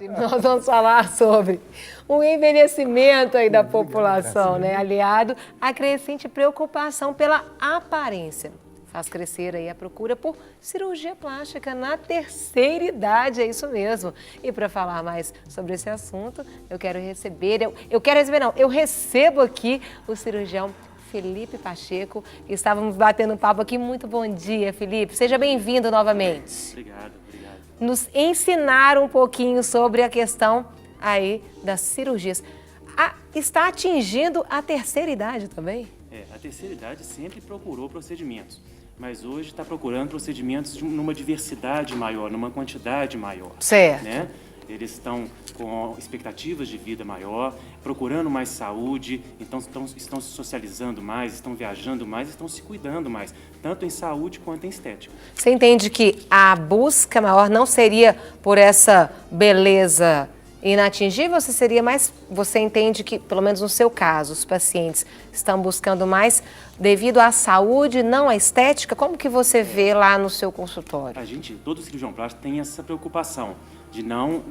Nós vamos falar sobre o envelhecimento aí da população, né? Aliado à crescente preocupação pela aparência. Faz crescer aí a procura por cirurgia plástica na terceira idade, é isso mesmo. E para falar mais sobre esse assunto, eu recebo aqui o cirurgião Felipe Pacheco, que estávamos batendo um papo aqui. Muito bom dia, Felipe. Seja bem-vindo novamente. Obrigado. Nos ensinar um pouquinho sobre a questão aí das cirurgias. Está atingindo a terceira idade também? A terceira idade sempre procurou procedimentos, mas hoje está procurando procedimentos numa diversidade maior, numa quantidade maior. Certo. Né? Eles estão com expectativas de vida maior, procurando mais saúde, então estão se socializando mais, estão viajando mais, estão se cuidando mais, tanto em saúde quanto em estética. Você entende que a busca maior não seria por essa beleza inatingível, você entende que, pelo menos no seu caso, os pacientes estão buscando mais devido à saúde, não à estética? Como que você vê lá no seu consultório? Todo cirurgião plástico tem essa preocupação de não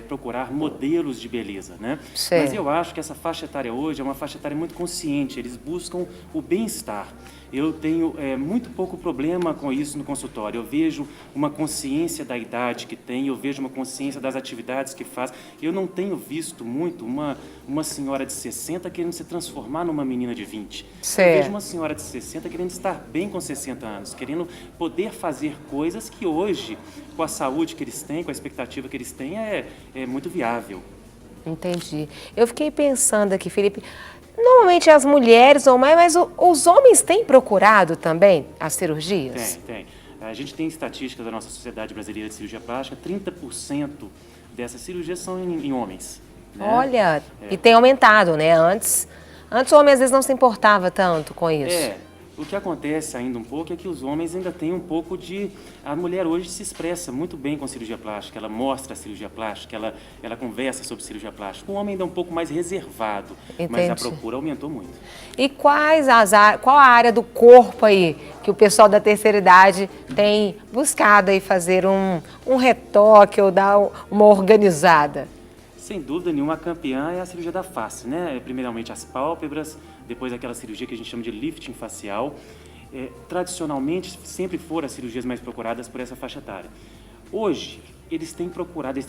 procurar modelos de beleza, né? Certo. Mas eu acho que essa faixa etária hoje é uma faixa etária muito consciente, eles buscam o bem-estar. Eu tenho muito pouco problema com isso no consultório, eu vejo uma consciência da idade que tem, eu vejo uma consciência das atividades que faz. Eu não tenho visto muito uma senhora de 60 querendo se transformar numa menina de 20. Certo. Eu vejo uma senhora de 60 querendo estar bem com 60 anos, querendo poder fazer coisas que hoje, com a saúde que eles têm, com a expectativa que eles têm, é muito viável. Entendi. Eu fiquei pensando aqui, Felipe, normalmente as mulheres ou mais, mas os homens têm procurado também as cirurgias? Tem. A gente tem estatísticas da nossa Sociedade Brasileira de Cirurgia Plástica, 30% dessas cirurgias são em homens. Né? Olha, e tem aumentado, né? Antes o homem às vezes não se importava tanto com isso. O que acontece ainda um pouco é que os homens ainda têm um pouco de... A mulher hoje se expressa muito bem com cirurgia plástica, ela mostra a cirurgia plástica, ela conversa sobre cirurgia plástica. O homem ainda é um pouco mais reservado, Entendi. Mas a procura aumentou muito. E qual a área do corpo aí que o pessoal da terceira idade tem buscado aí fazer um retoque ou dar uma organizada? Sem dúvida nenhuma, a campeã é a cirurgia da face, né? Primeiramente as pálpebras, depois aquela cirurgia que a gente chama de lifting facial. Tradicionalmente, sempre foram as cirurgias mais procuradas por essa faixa etária. Hoje, eles têm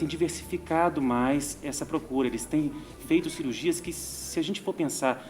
diversificado mais essa procura, eles têm feito cirurgias que, se a gente for pensar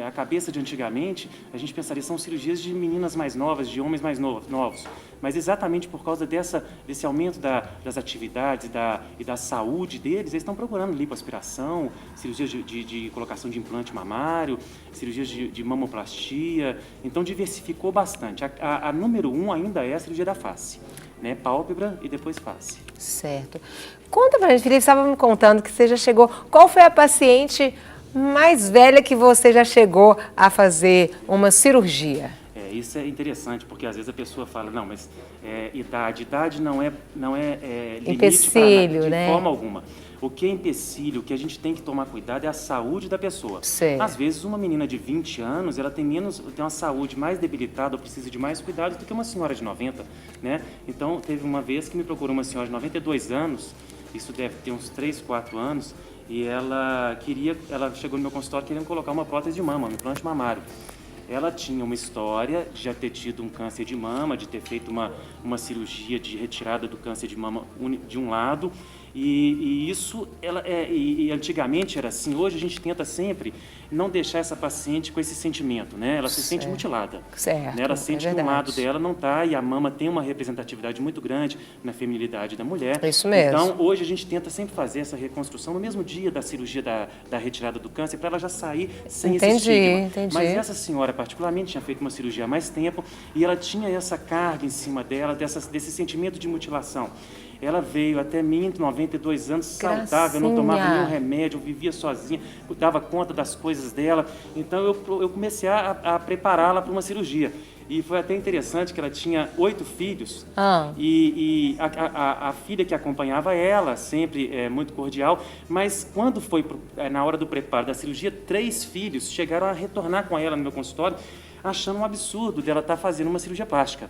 a cabeça de antigamente, a gente pensaria são cirurgias de meninas mais novas, de homens mais novos. Mas exatamente por causa desse aumento das atividades e da saúde deles, eles estão procurando lipoaspiração, cirurgias de colocação de implante mamário, cirurgias de mamoplastia. Então diversificou bastante. A número 1 ainda é a cirurgia da face, né? Pálpebra e depois face. Certo. Conta pra gente, Felipe, estava me contando que você já chegou. Qual foi a paciente mais velha que você já chegou a fazer uma cirurgia? Isso é interessante, porque às vezes a pessoa fala, não, mas idade não é limite empecilho, de né? forma alguma. O que é empecilho, o que a gente tem que tomar cuidado é a saúde da pessoa. Certo. Às vezes uma menina de 20 anos, ela tem uma saúde mais debilitada, ou precisa de mais cuidados do que uma senhora de 90, né? Então, teve uma vez que me procurou uma senhora de 92 anos, isso deve ter uns 3, 4 anos, e ela chegou no meu consultório querendo colocar uma prótese de mama, um implante mamário. Ela tinha uma história de já ter tido um câncer de mama, de ter feito uma cirurgia de retirada do câncer de mama de um lado, e isso, antigamente era assim. Hoje a gente tenta sempre não deixar essa paciente com esse sentimento, né? Ela se sente mutilada. Certo, né? Ela sente que um lado dela não está, e a mama tem uma representatividade muito grande na feminilidade da mulher. Isso mesmo. Então, hoje a gente tenta sempre fazer essa reconstrução no mesmo dia da cirurgia da retirada do câncer, para ela já sair sem esse estigma. Entendi. Mas essa senhora, particularmente, tinha feito uma cirurgia há mais tempo, e ela tinha essa carga em cima dela, desse sentimento de mutilação. Ela veio até mim, 92 anos, saudável, não tomava nenhum remédio, vivia sozinha, dava conta das coisas dela. Então eu comecei a prepará-la para uma cirurgia. E foi até interessante que ela tinha 8 filhos, e a filha que acompanhava ela, sempre muito cordial, mas quando foi na hora do preparo da cirurgia, 3 filhos chegaram a retornar com ela no meu consultório, achando um absurdo dela estar fazendo uma cirurgia plástica.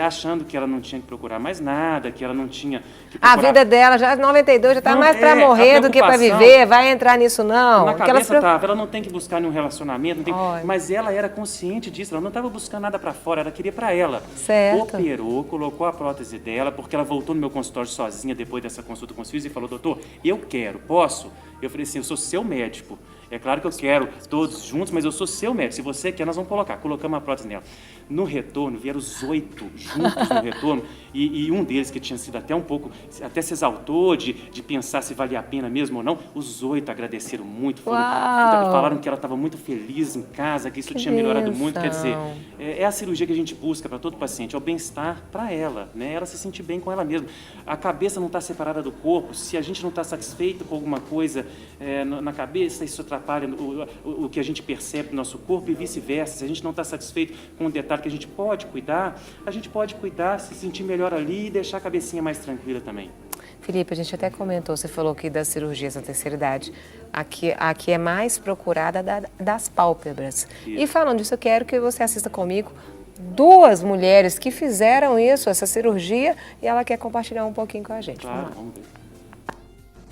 achando que ela não tinha que procurar mais nada, que ela não tinha que A procurar... vida dela, já 92, já está Não, mais para morrer do que para preocupação- viver, vai entrar nisso não. Na Que ela cabeça tava, ela não tem que buscar nenhum relacionamento, não tem... Olha. mas ela era consciente disso, ela não estava buscando nada para fora, ela queria para ela. Certo. Operou, colocou a prótese dela, porque ela voltou no meu consultório sozinha depois dessa consulta com os filhos e falou, doutor, eu quero, posso? Eu falei assim, eu sou seu médico. É claro que eu quero todos juntos, mas eu sou seu médico. Se você quer, nós vamos colocar. Colocamos a prótese nela. No retorno, vieram os 8 juntos no retorno, e um deles, que tinha sido até um pouco, até se exaltou de pensar se valia a pena mesmo ou não, os 8 agradeceram muito, falaram que ela estava muito feliz em casa, que isso tinha melhorado muito. Quer dizer, é a cirurgia que a gente busca para todo paciente, é o bem-estar para ela, né? Ela se sentir bem com ela mesma. A cabeça não está separada do corpo, se a gente não está satisfeito com alguma coisa na cabeça, isso atrapalha o que a gente percebe do nosso corpo e vice-versa. Se a gente não está satisfeito com um detalhe que a gente pode cuidar, se sentir melhor ali e deixar a cabecinha mais tranquila também. Felipe, a gente até comentou, você falou aqui das cirurgias na terceira idade, aqui é mais procurada das pálpebras. Isso. E falando disso, eu quero que você assista comigo 2 mulheres que fizeram isso, essa cirurgia, e ela quer compartilhar um pouquinho com a gente. Claro, vamos ver.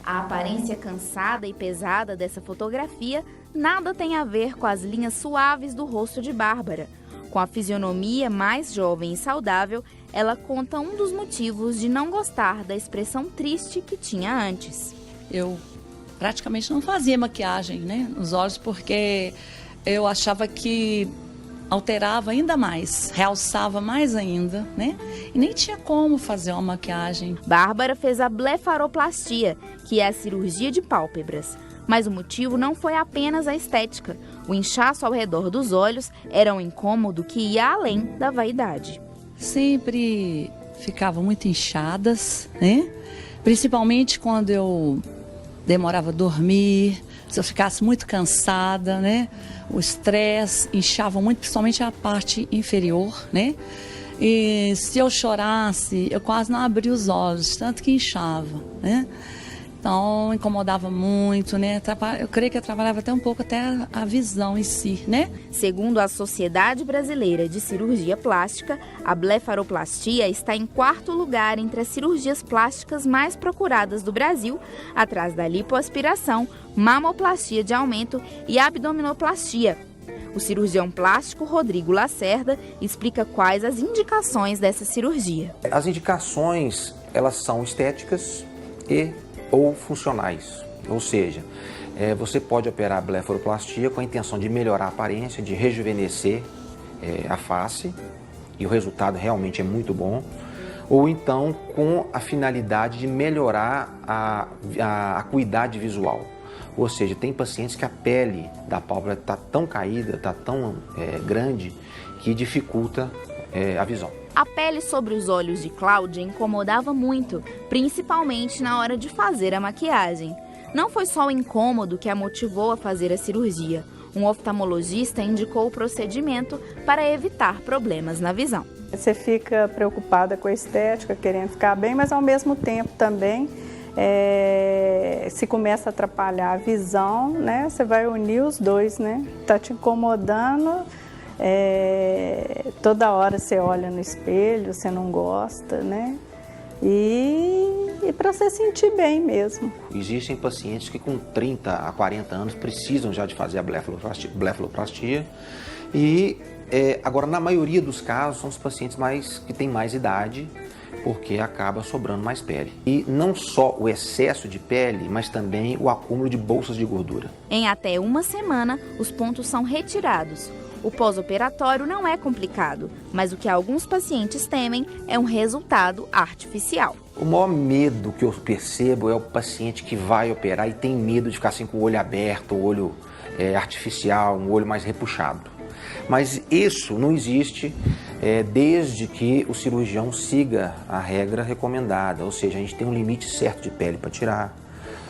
A aparência cansada e pesada dessa fotografia nada tem a ver com as linhas suaves do rosto de Bárbara. Com a fisionomia mais jovem e saudável, ela conta um dos motivos de não gostar da expressão triste que tinha antes. Eu praticamente não fazia maquiagem, né, nos olhos, porque eu achava que alterava ainda mais, realçava mais ainda, né? E nem tinha como fazer uma maquiagem. Bárbara fez a blefaroplastia, que é a cirurgia de pálpebras. Mas o motivo não foi apenas a estética. O inchaço ao redor dos olhos era um incômodo que ia além da vaidade. Sempre ficavam muito inchadas, né? Principalmente quando eu demorava a dormir, se eu ficasse muito cansada, né? O estresse inchava muito, principalmente a parte inferior, né? E se eu chorasse, eu quase não abria os olhos, tanto que inchava, né? Então, incomodava muito, né? Eu creio que atrapalhava até um pouco até a visão em si, né? Segundo a Sociedade Brasileira de Cirurgia Plástica, a blefaroplastia está em 4º lugar entre as cirurgias plásticas mais procuradas do Brasil, atrás da lipoaspiração, mamoplastia de aumento e abdominoplastia. O cirurgião plástico Rodrigo Lacerda explica quais as indicações dessa cirurgia. As indicações, elas são estéticas ou funcionais, ou seja, você pode operar a blefaroplastia com a intenção de melhorar a aparência, de rejuvenescer a face, e o resultado realmente é muito bom, ou então com a finalidade de melhorar a acuidade visual. Ou seja, tem pacientes que a pele da pálpebra está tão caída, está tão grande, que dificulta a visão. A pele sobre os olhos de Cláudia incomodava muito, principalmente na hora de fazer a maquiagem. Não foi só o incômodo que a motivou a fazer a cirurgia. Um oftalmologista indicou o procedimento para evitar problemas na visão. Você fica preocupada com a estética, querendo ficar bem, mas ao mesmo tempo também, se começa a atrapalhar a visão, né? Você vai unir os dois, né? Tá te incomodando. Toda hora você olha no espelho, você não gosta, né? E para você sentir bem mesmo. Existem pacientes que com 30 a 40 anos precisam já de fazer a blefaroplastia e agora na maioria dos casos são os pacientes que têm mais idade, porque acaba sobrando mais pele. E não só o excesso de pele, mas também o acúmulo de bolsas de gordura. Em até uma semana, os pontos são retirados. O pós-operatório não é complicado, mas o que alguns pacientes temem é um resultado artificial. O maior medo que eu percebo é o paciente que vai operar e tem medo de ficar assim com o olho aberto, o olho artificial, um olho mais repuxado. Mas isso não existe desde que o cirurgião siga a regra recomendada, ou seja, a gente tem um limite certo de pele para tirar,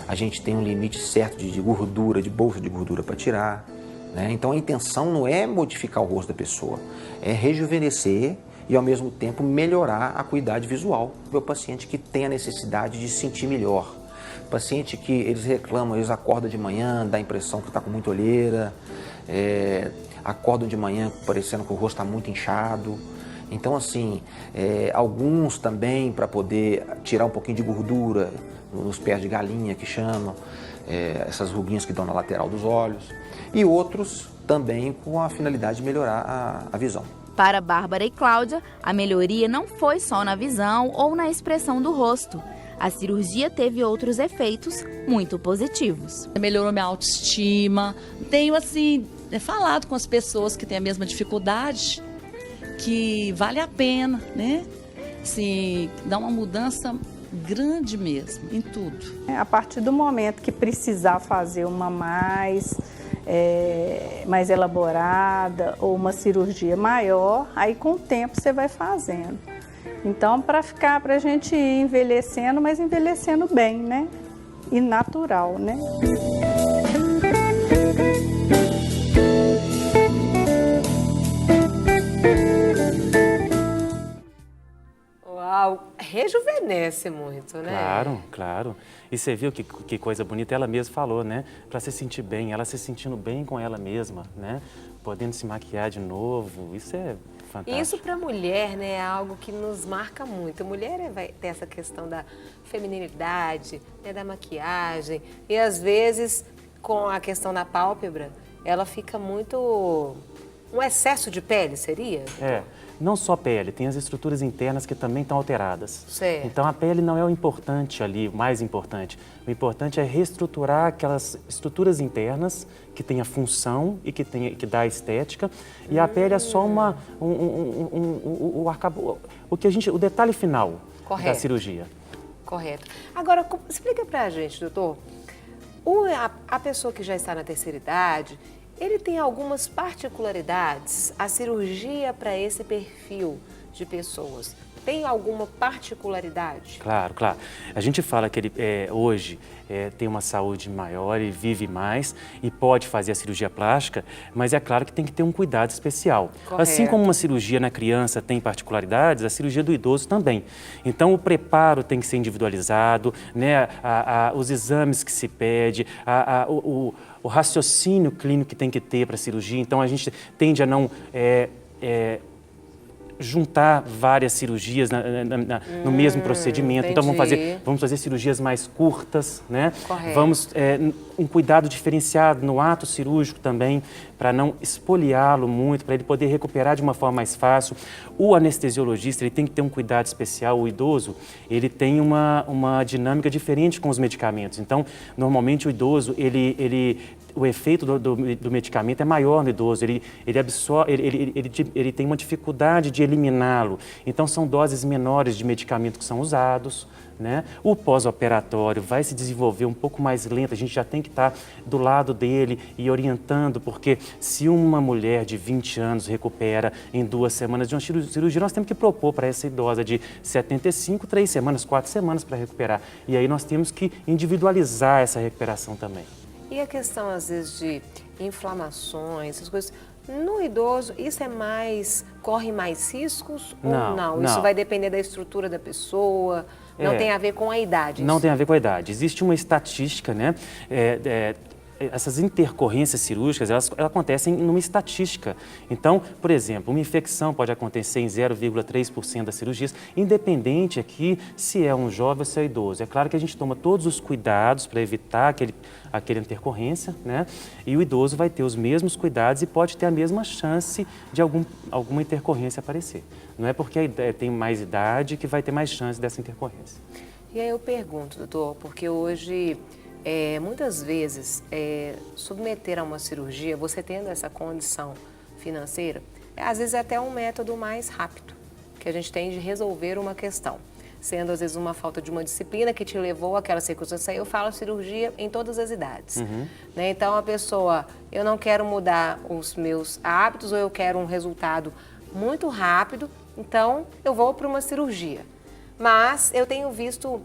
a gente tem um limite certo de gordura, de bolsa de gordura para tirar. Então a intenção não é modificar o rosto da pessoa, é rejuvenescer e ao mesmo tempo melhorar a acuidade visual do paciente que tem a necessidade de se sentir melhor. Paciente que eles reclamam, eles acordam de manhã, dá a impressão que está com muita olheira, acordam de manhã parecendo que o rosto está muito inchado. Então, assim, alguns também para poder tirar um pouquinho de gordura nos pés de galinha, que chamam, essas ruguinhas que dão na lateral dos olhos, e outros também com a finalidade de melhorar a visão. Para Bárbara e Cláudia, a melhoria não foi só na visão ou na expressão do rosto. A cirurgia teve outros efeitos muito positivos. Melhorou minha autoestima. Tenho, assim, falado com as pessoas que têm a mesma dificuldade, que vale a pena, né? Assim, dá uma mudança grande mesmo, em tudo. A partir do momento que precisar fazer uma mais elaborada ou uma cirurgia maior, aí com o tempo você vai fazendo. Então, para a gente ir envelhecendo, mas envelhecendo bem, né? E natural, né? Uau, rejuvenesce muito, né? Claro, claro. E você viu que coisa bonita, ela mesma falou, né? Para se sentir bem, ela se sentindo bem com ela mesma, né? Podendo se maquiar de novo, isso é fantástico. Isso para a mulher, né, é algo que nos marca muito. A mulher vai ter essa questão da feminilidade, né, da maquiagem, e às vezes com a questão da pálpebra, ela fica muito... Um excesso de pele, seria? Não só pele, tem as estruturas internas que também estão alteradas. Certo. Então a pele não é o importante ali, o mais importante. O importante é reestruturar aquelas estruturas internas que têm a função e que dá a estética. E a pele é só o detalhe final da cirurgia. Correto. Agora, explica pra gente, doutor, a pessoa que já está na terceira idade, ele tem algumas particularidades, a cirurgia para esse perfil de pessoas. Tem alguma particularidade? Claro, claro. A gente fala que ele hoje tem uma saúde maior e vive mais e pode fazer a cirurgia plástica, mas é claro que tem que ter um cuidado especial. Correto. Assim como uma cirurgia na criança tem particularidades, a cirurgia do idoso também. Então o preparo tem que ser individualizado, né? Os exames que se pede, o raciocínio clínico que tem que ter para a cirurgia. Então a gente tende a não juntar várias cirurgias no mesmo procedimento. Entendi. Então vamos fazer cirurgias mais curtas, né? Correto. Vamos um cuidado diferenciado no ato cirúrgico também, para não espoliá-lo muito, para ele poder recuperar de uma forma mais fácil. O anestesiologista, ele tem que ter um cuidado especial. O idoso, ele tem uma dinâmica diferente com os medicamentos. Então, normalmente o idoso, o efeito do medicamento é maior no idoso, ele absorve, ele tem uma dificuldade de eliminá-lo. Então, são doses menores de medicamento que são usados, né? O pós-operatório vai se desenvolver um pouco mais lento, a gente já tem que estar do lado dele e orientando, porque se uma mulher de 20 anos recupera em 2 semanas de uma cirurgia, nós temos que propor para essa idosa de 75, 3 semanas, 4 semanas para recuperar. E aí nós temos que individualizar essa recuperação também. E a questão, às vezes, de inflamações, essas coisas, no idoso, isso corre mais riscos ou não? Isso vai depender da estrutura da pessoa, não tem a ver com a idade? Não tem a ver com a idade. Existe uma estatística, né? Essas intercorrências cirúrgicas, elas acontecem numa estatística. Então, por exemplo, uma infecção pode acontecer em 0,3% das cirurgias, independente aqui se é um jovem ou se é idoso. É claro que a gente toma todos os cuidados para evitar aquela intercorrência, né? E o idoso vai ter os mesmos cuidados e pode ter a mesma chance de alguma intercorrência aparecer. Não é porque tem mais idade que vai ter mais chance dessa intercorrência. E aí eu pergunto, doutor, porque hoje... muitas vezes, submeter a uma cirurgia, você tendo essa condição financeira, às vezes é até um método mais rápido que a gente tem de resolver uma questão. Sendo, às vezes, uma falta de uma disciplina que te levou àquela circunstância. Eu falo cirurgia em todas as idades. Né? Então, a pessoa, eu não quero mudar os meus hábitos ou eu quero um resultado muito rápido, então eu vou para uma cirurgia. Mas eu tenho visto...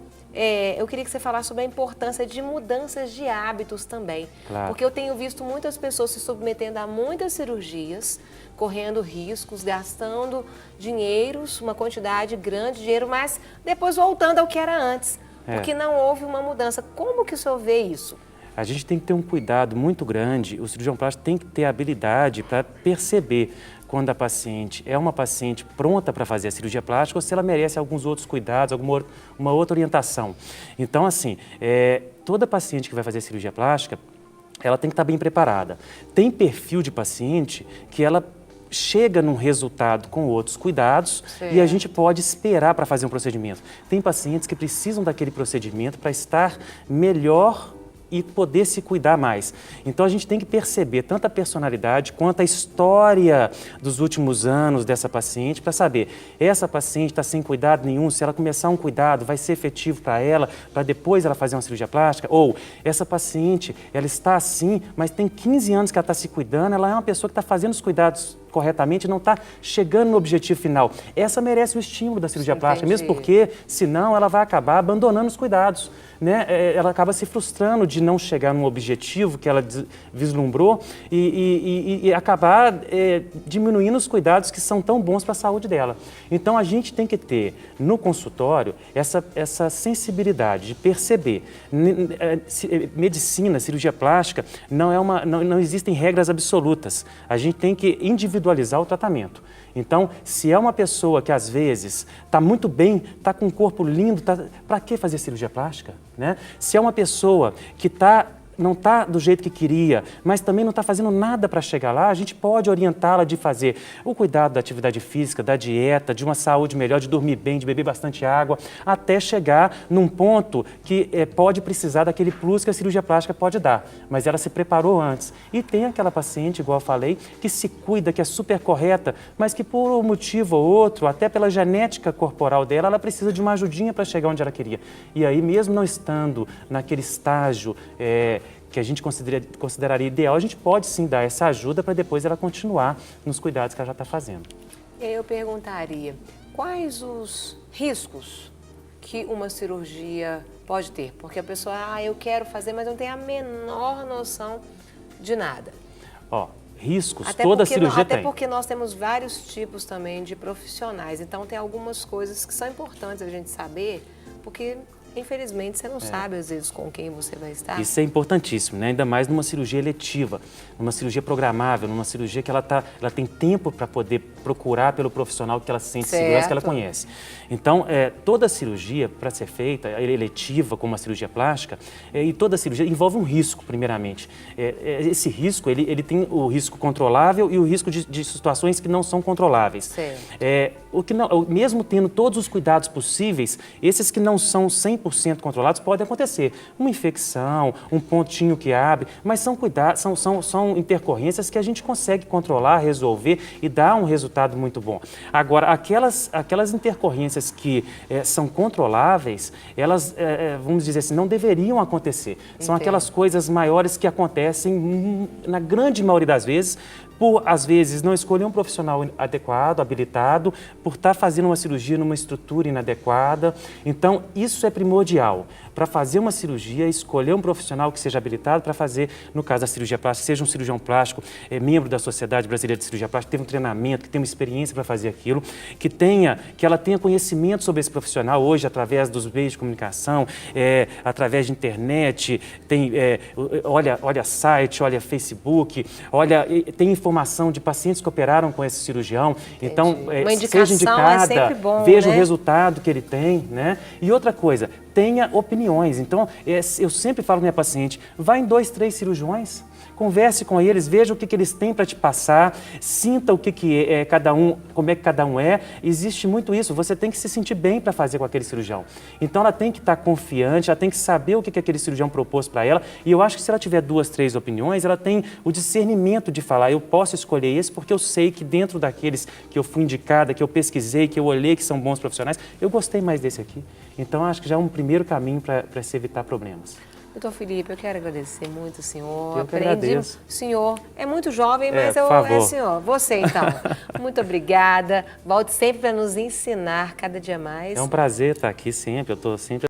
eu queria que você falasse sobre a importância de mudanças de hábitos também. Claro. Porque eu tenho visto muitas pessoas se submetendo a muitas cirurgias, correndo riscos, gastando dinheiros, uma quantidade grande de dinheiro, mas depois voltando ao que era antes. Porque não houve uma mudança. Como que o senhor vê isso? a gente tem que ter um cuidado muito grande, o cirurgião plástico tem que ter habilidade para perceber quando a paciente é uma paciente pronta para fazer a cirurgia plástica ou se ela merece alguns outros cuidados, uma outra orientação. Então, assim, toda paciente que vai fazer a cirurgia plástica, ela tem que estar bem preparada. Tem perfil de paciente que ela chega num resultado com outros cuidados e a gente pode esperar para fazer um procedimento. Tem pacientes que precisam daquele procedimento para estar melhor e poder se cuidar mais. Então a gente tem que perceber tanto a personalidade quanto a história dos últimos anos dessa paciente para saber, essa paciente está sem cuidado nenhum, se ela começar um cuidado vai ser efetivo para ela depois ela fazer uma cirurgia plástica, ou essa paciente, ela está assim, mas tem 15 anos que ela está se cuidando, ela é uma pessoa que está fazendo os cuidados corretamente, não está chegando no objetivo final. Essa merece o estímulo da cirurgia plástica, mesmo porque, senão, ela vai acabar abandonando os cuidados, né? Ela acaba se frustrando de não chegar num objetivo que ela vislumbrou e acabar diminuindo os cuidados que são tão bons para a saúde dela. Então, a gente tem que ter, no consultório, essa sensibilidade de perceber. Medicina, cirurgia plástica, não existem regras absolutas. A gente tem que individualizar o tratamento. Então, se é uma pessoa que às vezes está muito bem, está com um corpo lindo, para que fazer cirurgia plástica? Né? Se é uma pessoa que não está do jeito que queria, mas também não está fazendo nada para chegar lá, a gente pode orientá-la de fazer o cuidado da atividade física, da dieta, de uma saúde melhor, de dormir bem, de beber bastante água, até chegar num ponto que pode precisar daquele plus que a cirurgia plástica pode dar, mas ela se preparou antes. E tem aquela paciente, igual eu falei, que se cuida, que é super correta, mas que por um motivo ou outro, até pela genética corporal dela, ela precisa de uma ajudinha para chegar onde ela queria. E aí, mesmo não estando naquele estágio que a gente consideraria ideal, a gente pode sim dar essa ajuda para depois ela continuar nos cuidados que ela já está fazendo. Eu perguntaria, quais os riscos que uma cirurgia pode ter? Porque a pessoa, eu quero fazer, mas não tem a menor noção de nada. Riscos, toda cirurgia tem. Até porque nós temos vários tipos também de profissionais, então tem algumas coisas que são importantes a gente saber, porque infelizmente você não sabe às vezes com quem você vai estar. Isso é importantíssimo, né? Ainda mais numa cirurgia eletiva, numa cirurgia programável, numa cirurgia que ela tem tempo para poder procurar pelo profissional que ela sente segurança, que ela conhece. Então, toda cirurgia para ser feita, eletiva como a cirurgia plástica, e toda cirurgia envolve um risco, primeiramente. Esse risco, ele tem o risco controlável e o risco de situações que não são controláveis. Mesmo tendo todos os cuidados possíveis, esses que não são 100% controlados podem acontecer. Uma infecção, um pontinho que abre, mas são cuidados, são intercorrências que a gente consegue controlar, resolver e dar um resultado muito bom. Agora, aquelas intercorrências que são controláveis, elas, vamos dizer assim, não deveriam acontecer. São aquelas coisas maiores que acontecem, na grande maioria das vezes, por, às vezes, não escolher um profissional adequado, habilitado, por estar fazendo uma cirurgia numa estrutura inadequada. Então, isso é primordial. Para fazer uma cirurgia, escolher um profissional que seja habilitado para fazer, no caso da cirurgia plástica, seja um cirurgião plástico, membro da Sociedade Brasileira de Cirurgia Plástica, que tenha um treinamento, que tenha uma experiência para fazer aquilo, que ela tenha conhecimento sobre esse profissional hoje, através dos meios de comunicação, através de internet, olha site, olha Facebook, tem informação de pacientes que operaram com esse cirurgião. Então, seja indicada, bom, veja, né? o resultado que ele tem, né? E outra coisa, tenha opiniões. Então, eu sempre falo para minha paciente, vá em 2, 3 cirurgiões, converse com eles, veja o que eles têm para te passar, sinta o que é cada um, como é que cada um é. Existe muito isso, você tem que se sentir bem para fazer com aquele cirurgião. Então, ela tem que estar confiante, ela tem que saber o que aquele cirurgião propôs para ela. E eu acho que se ela tiver 2, 3 opiniões, ela tem o discernimento de falar, eu posso escolher esse porque eu sei que dentro daqueles que eu fui indicada, que eu pesquisei, que eu olhei que são bons profissionais, eu gostei mais desse aqui. Então, acho que já é um primeiro caminho para se evitar problemas. Doutor Felipe, eu quero agradecer muito o senhor. Eu que agradeço. O senhor é muito jovem, mas é senhor. Você, então. Muito obrigada. Volte sempre para nos ensinar cada dia mais. É um prazer estar aqui sempre. Eu estou sempre